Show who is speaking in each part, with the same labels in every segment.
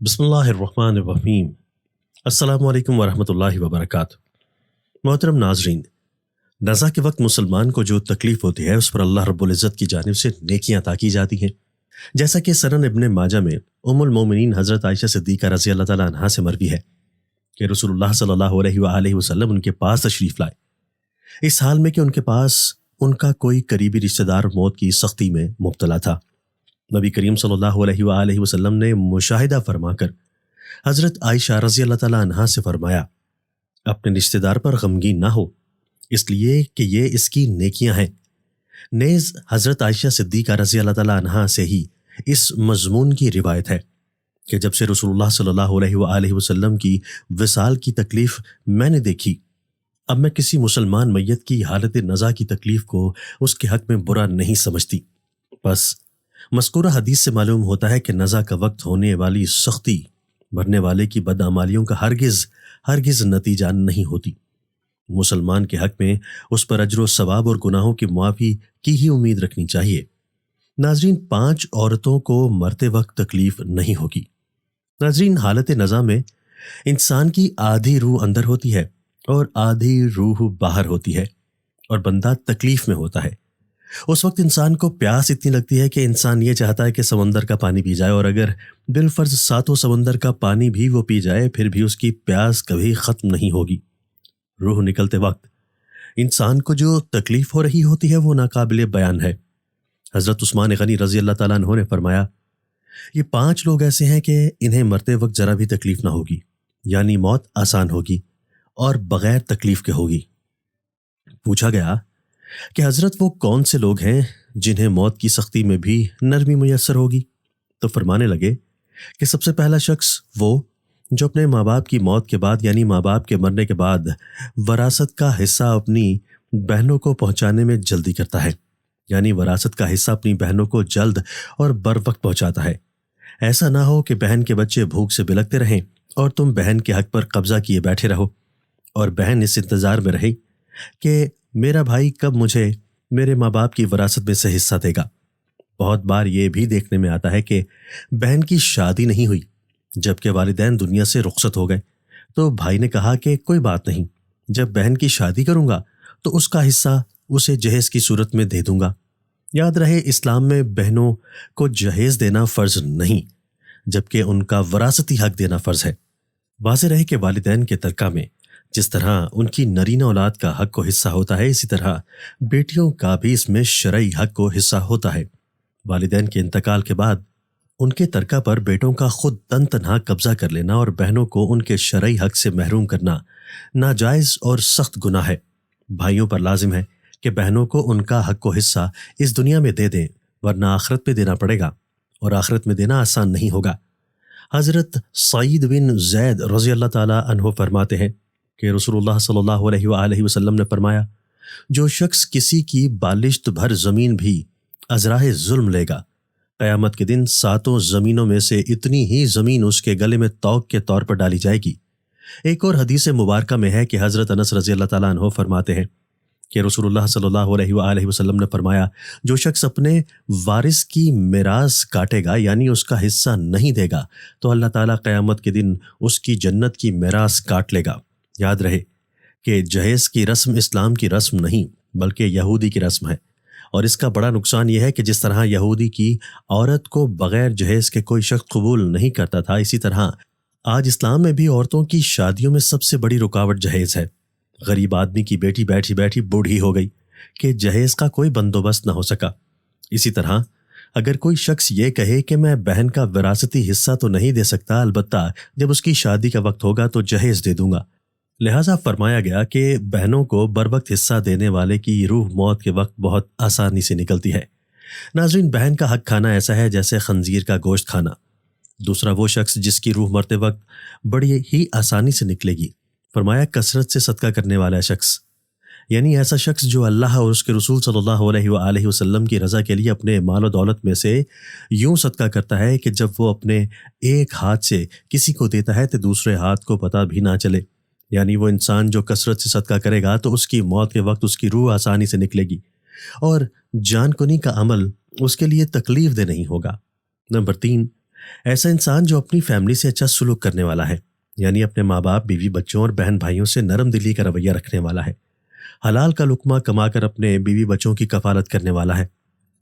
Speaker 1: بسم اللہ الرحمن الرحیم۔ السلام علیکم ورحمۃ اللہ وبرکاتہ۔ محترم ناظرین، نزا کے وقت مسلمان کو جو تکلیف ہوتی ہے اس پر اللہ رب العزت کی جانب سے نیکیاں عطا کی جاتی ہیں، جیسا کہ سنن ابن ماجہ میں ام المومنین حضرت عائشہ صدیقہ رضی اللہ تعالیٰ عنہا سے مروی ہے کہ رسول اللہ صلی اللہ علیہ وآلہ وسلم ان کے پاس تشریف لائے، اس حال میں کہ ان کے پاس ان کا کوئی قریبی رشتہ دار موت کی سختی میں مبتلا تھا۔ نبی کریم صلی اللہ علیہ وآلہ وسلم نے مشاہدہ فرما کر حضرت عائشہ رضی اللہ تعالیٰ عنہا سے فرمایا، اپنے رشتہ دار پر غمگین نہ ہو، اس لیے کہ یہ اس کی نیکیاں ہیں۔ نیز حضرت عائشہ صدیقہ رضی اللہ تعالیٰ عنہا سے ہی اس مضمون کی روایت ہے کہ جب سے رسول اللہ صلی اللہ علیہ وآلہ وسلم کی وصال کی تکلیف میں نے دیکھی، اب میں کسی مسلمان میت کی حالت نزا کی تکلیف کو اس کے حق میں برا نہیں سمجھتی۔ بس مذکورہ حدیث سے معلوم ہوتا ہے کہ نزا کا وقت ہونے والی سختی مرنے والے کی بدعمالیوں کا ہرگز نتیجہ نہیں ہوتی۔ مسلمان کے حق میں اس پر اجر و ثواب اور گناہوں کی معافی کی ہی امید رکھنی چاہیے۔ ناظرین، 5 عورتوں کو مرتے وقت تکلیف نہیں ہوگی۔ ناظرین، حالت نزا میں انسان کی آدھی روح اندر ہوتی ہے اور آدھی روح باہر ہوتی ہے اور بندہ تکلیف میں ہوتا ہے۔ اس وقت انسان کو پیاس اتنی لگتی ہے کہ انسان یہ چاہتا ہے کہ سمندر کا پانی پی جائے، اور اگر بالفرض 7 سمندر کا پانی بھی وہ پی جائے پھر بھی اس کی پیاس کبھی ختم نہیں ہوگی۔ روح نکلتے وقت انسان کو جو تکلیف ہو رہی ہوتی ہے وہ ناقابل بیان ہے۔ حضرت عثمان غنی رضی اللہ تعالیٰ عنہ نے فرمایا، یہ 5 لوگ ایسے ہیں کہ انہیں مرتے وقت ذرا بھی تکلیف نہ ہوگی، یعنی موت آسان ہوگی اور بغیر تکلیف کے ہوگی۔ پوچھا گیا کہ حضرت وہ کون سے لوگ ہیں جنہیں موت کی سختی میں بھی نرمی میسر ہوگی؟ تو فرمانے لگے کہ سب سے پہلا شخص وہ جو اپنے ماں باپ کی موت کے بعد، یعنی ماں باپ کے مرنے کے بعد، وراثت کا حصہ اپنی بہنوں کو پہنچانے میں جلدی کرتا ہے، یعنی وراثت کا حصہ اپنی بہنوں کو جلد اور بر وقت پہنچاتا ہے۔ ایسا نہ ہو کہ بہن کے بچے بھوک سے بلکتے رہیں اور تم بہن کے حق پر قبضہ کیے بیٹھے رہو، اور بہن اس انتظار میں رہے کہ میرا بھائی کب مجھے میرے ماں باپ کی وراثت میں سے حصہ دے گا۔ بہت بار یہ بھی دیکھنے میں آتا ہے کہ بہن کی شادی نہیں ہوئی، جبکہ والدین دنیا سے رخصت ہو گئے، تو بھائی نے کہا کہ کوئی بات نہیں، جب بہن کی شادی کروں گا تو اس کا حصہ اسے جہیز کی صورت میں دے دوں گا۔ یاد رہے، اسلام میں بہنوں کو جہیز دینا فرض نہیں، جبکہ ان کا وراثتی حق دینا فرض ہے۔ واضح رہے کہ والدین کے ترکہ میں جس طرح ان کی نرینہ اولاد کا حق و حصہ ہوتا ہے، اسی طرح بیٹیوں کا بھی اس میں شرعی حق و حصہ ہوتا ہے۔ والدین کے انتقال کے بعد ان کے ترکہ پر بیٹوں کا خود تن تنہا قبضہ کر لینا اور بہنوں کو ان کے شرعی حق سے محروم کرنا ناجائز اور سخت گناہ ہے۔ بھائیوں پر لازم ہے کہ بہنوں کو ان کا حق و حصہ اس دنیا میں دے دیں، ورنہ آخرت میں دینا پڑے گا، اور آخرت میں دینا آسان نہیں ہوگا۔ حضرت سعید بن زید رضی اللہ تعالیٰ عنہ فرماتے ہیں کہ رسول اللہ صلی اللہ علیہ وآلہ وسلم نے فرمایا، جو شخص کسی کی بالشت بھر زمین بھی ازراہ ظلم لے گا، قیامت کے دن 7 زمینوں میں سے اتنی ہی زمین اس کے گلے میں توق کے طور پر ڈالی جائے گی۔ ایک اور حدیث مبارکہ میں ہے کہ حضرت انس رضی اللہ تعالیٰ عنہ فرماتے ہیں کہ رسول اللہ صلی اللہ علیہ وآلہ وسلم نے فرمایا، جو شخص اپنے وارث کی میراث کاٹے گا، یعنی اس کا حصہ نہیں دے گا، تو اللہ تعالیٰ قیامت کے دن اس کی جنت کی میراث کاٹ لے گا۔ یاد رہے کہ جہیز کی رسم اسلام کی رسم نہیں بلکہ یہودی کی رسم ہے، اور اس کا بڑا نقصان یہ ہے کہ جس طرح یہودی کی عورت کو بغیر جہیز کے کوئی شخص قبول نہیں کرتا تھا، اسی طرح آج اسلام میں بھی عورتوں کی شادیوں میں سب سے بڑی رکاوٹ جہیز ہے۔ غریب آدمی کی بیٹی بیٹھی بیٹھی بوڑھی ہو گئی کہ جہیز کا کوئی بندوبست نہ ہو سکا۔ اسی طرح اگر کوئی شخص یہ کہے کہ میں بہن کا وراثتی حصہ تو نہیں دے سکتا، البتہ جب اس کی شادی کا وقت ہوگا تو جہیز دے دوں گا، لہٰذا فرمایا گیا کہ بہنوں کو بروقت حصہ دینے والے کی روح موت کے وقت بہت آسانی سے نکلتی ہے۔ ناظرین، بہن کا حق کھانا ایسا ہے جیسے خنزیر کا گوشت کھانا۔ دوسرا وہ شخص جس کی روح مرتے وقت بڑی ہی آسانی سے نکلے گی، فرمایا کثرت سے صدقہ کرنے والا شخص، یعنی ایسا شخص جو اللہ اور اس کے رسول صلی اللہ علیہ وآلہ وسلم کی رضا کے لیے اپنے مال و دولت میں سے یوں صدقہ کرتا ہے کہ جب وہ اپنے ایک ہاتھ سے کسی کو دیتا ہے تو دوسرے ہاتھ کو پتہ بھی نہ چلے، یعنی وہ انسان جو کثرت سے صدقہ کرے گا تو اس کی موت کے وقت اس کی روح آسانی سے نکلے گی اور جان کنی کا عمل اس کے لیے تکلیف دہ نہیں ہوگا۔ نمبر 3، ایسا انسان جو اپنی فیملی سے اچھا سلوک کرنے والا ہے، یعنی اپنے ماں باپ، بیوی بچوں اور بہن بھائیوں سے نرم دلی کا رویہ رکھنے والا ہے، حلال کا لقمہ کما کر اپنے بیوی بچوں کی کفالت کرنے والا ہے۔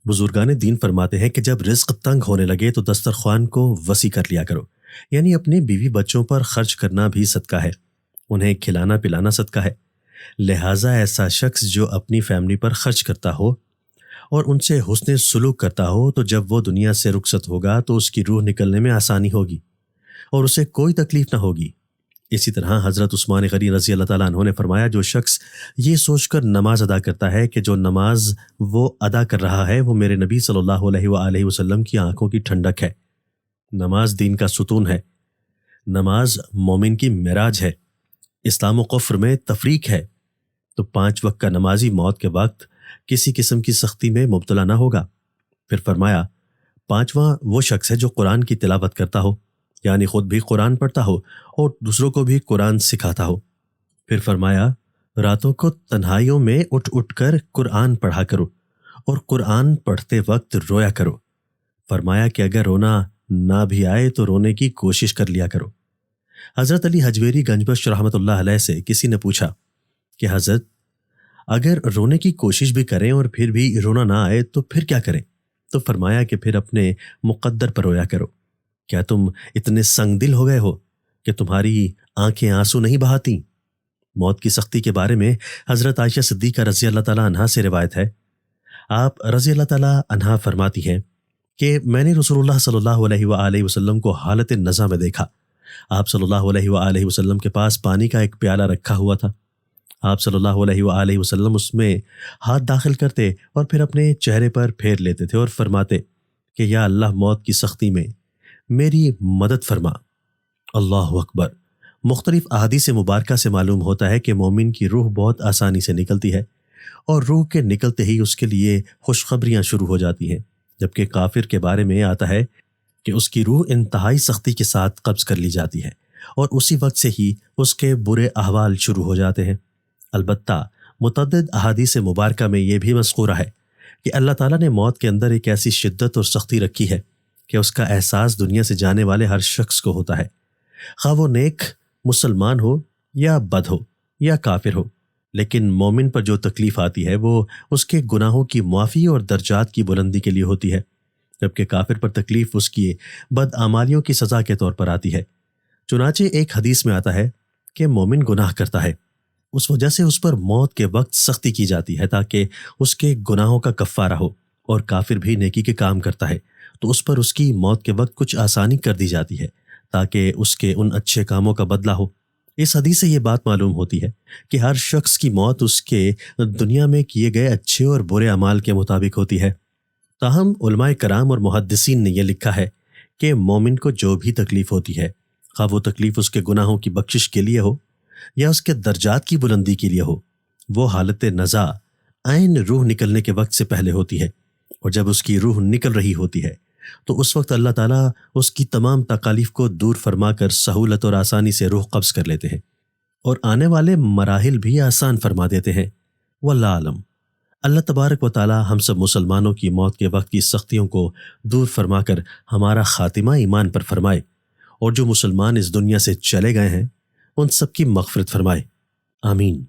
Speaker 1: بزرگان دین فرماتے ہیں کہ جب رزق تنگ ہونے لگے تو دسترخوان کو وسیع کر لیا کرو، یعنی اپنے بیوی بچوں پر خرچ کرنا بھی صدقہ ہے، انہیں کھلانا پلانا صدقہ ہے۔ لہٰذا ایسا شخص جو اپنی فیملی پر خرچ کرتا ہو اور ان سے حسن سلوک کرتا ہو تو جب وہ دنیا سے رخصت ہوگا تو اس کی روح نکلنے میں آسانی ہوگی اور اسے کوئی تکلیف نہ ہوگی۔ اسی طرح حضرت عثمان غنی رضی اللہ تعالیٰ عنہ نے فرمایا، جو شخص یہ سوچ کر نماز ادا کرتا ہے کہ جو نماز وہ ادا کر رہا ہے وہ میرے نبی صلی اللہ علیہ وآلہ وسلم کی آنکھوں کی ٹھنڈک ہے۔ نماز دین کا ستون ہے، نماز مومن کی معراج ہے، اسلام و کفر میں تفریق ہے، تو 5 وقت کا نمازی موت کے وقت کسی قسم کی سختی میں مبتلا نہ ہوگا۔ پھر فرمایا، 5واں وہ شخص ہے جو قرآن کی تلاوت کرتا ہو، یعنی خود بھی قرآن پڑھتا ہو اور دوسروں کو بھی قرآن سکھاتا ہو۔ پھر فرمایا، راتوں کو تنہائیوں میں اٹھ اٹھ کر قرآن پڑھا کرو اور قرآن پڑھتے وقت رویا کرو۔ فرمایا کہ اگر رونا نہ بھی آئے تو رونے کی کوشش کر لیا کرو۔ حضرت علی حجویری گنجبخش رحمۃ اللہ علیہ سے کسی نے پوچھا کہ حضرت، اگر رونے کی کوشش بھی کریں اور پھر بھی رونا نہ آئے تو پھر کیا کریں؟ تو فرمایا کہ پھر اپنے مقدر پر رویا کرو۔ کیا تم اتنے سنگ دل ہو گئے ہو کہ تمہاری آنکھیں آنسو نہیں بہاتی؟ موت کی سختی کے بارے میں حضرت عائشہ صدیقہ رضی اللہ تعالیٰ عنہا سے روایت ہے، آپ رضی اللہ تعالیٰ عنہا فرماتی ہیں کہ میں نے رسول اللہ صلی اللہ علیہ وآلہ وسلم کو حالت نزع میں دیکھا۔ آپ صلی اللہ علیہ وآلہ وسلم کے پاس پانی کا ایک پیالہ رکھا ہوا تھا۔ آپ صلی اللہ علیہ وآلہ وسلم اس میں ہاتھ داخل کرتے اور پھر اپنے چہرے پر پھیر لیتے تھے اور فرماتے کہ یا اللہ، موت کی سختی میں میری مدد فرما۔ اللہ اکبر۔ مختلف احادیث مبارکہ سے معلوم ہوتا ہے کہ مومن کی روح بہت آسانی سے نکلتی ہے اور روح کے نکلتے ہی اس کے لیے خوشخبریاں شروع ہو جاتی ہیں، جبکہ کافر کے بارے میں آتا ہے کہ اس کی روح انتہائی سختی کے ساتھ قبض کر لی جاتی ہے اور اسی وقت سے ہی اس کے برے احوال شروع ہو جاتے ہیں۔ البتہ متعدد احادیث مبارکہ میں یہ بھی مذکورہ ہے کہ اللہ تعالیٰ نے موت کے اندر ایک ایسی شدت اور سختی رکھی ہے کہ اس کا احساس دنیا سے جانے والے ہر شخص کو ہوتا ہے، خواہ وہ نیک مسلمان ہو یا بد ہو یا کافر ہو۔ لیکن مومن پر جو تکلیف آتی ہے وہ اس کے گناہوں کی معافی اور درجات کی بلندی کے لیے ہوتی ہے، جبکہ کافر پر تکلیف اس کی بدعمالیوں کی سزا کے طور پر آتی ہے۔ چنانچہ ایک حدیث میں آتا ہے کہ مومن گناہ کرتا ہے، اس وجہ سے اس پر موت کے وقت سختی کی جاتی ہے تاکہ اس کے گناہوں کا کفارہ ہو، اور کافر بھی نیکی کے کام کرتا ہے تو اس پر اس کی موت کے وقت کچھ آسانی کر دی جاتی ہے تاکہ اس کے ان اچھے کاموں کا بدلہ ہو۔ اس حدیث سے یہ بات معلوم ہوتی ہے کہ ہر شخص کی موت اس کے دنیا میں کیے گئے اچھے اور برے اعمال کے مطابق ہوتی ہے۔ تاہم علماء کرام اور محدثین نے یہ لکھا ہے کہ مومن کو جو بھی تکلیف ہوتی ہے، خواہ وہ تکلیف اس کے گناہوں کی بخشش کے لیے ہو یا اس کے درجات کی بلندی کے لیے ہو، وہ حالت نزع عین روح نکلنے کے وقت سے پہلے ہوتی ہے، اور جب اس کی روح نکل رہی ہوتی ہے تو اس وقت اللہ تعالیٰ اس کی تمام تکالیف کو دور فرما کر سہولت اور آسانی سے روح قبض کر لیتے ہیں اور آنے والے مراحل بھی آسان فرما دیتے ہیں۔ واللہ عالم۔ اللہ تبارک و تعالیٰ ہم سب مسلمانوں کی موت کے وقت کی سختیوں کو دور فرما کر ہمارا خاتمہ ایمان پر فرمائے، اور جو مسلمان اس دنیا سے چلے گئے ہیں ان سب کی مغفرت فرمائے، آمین۔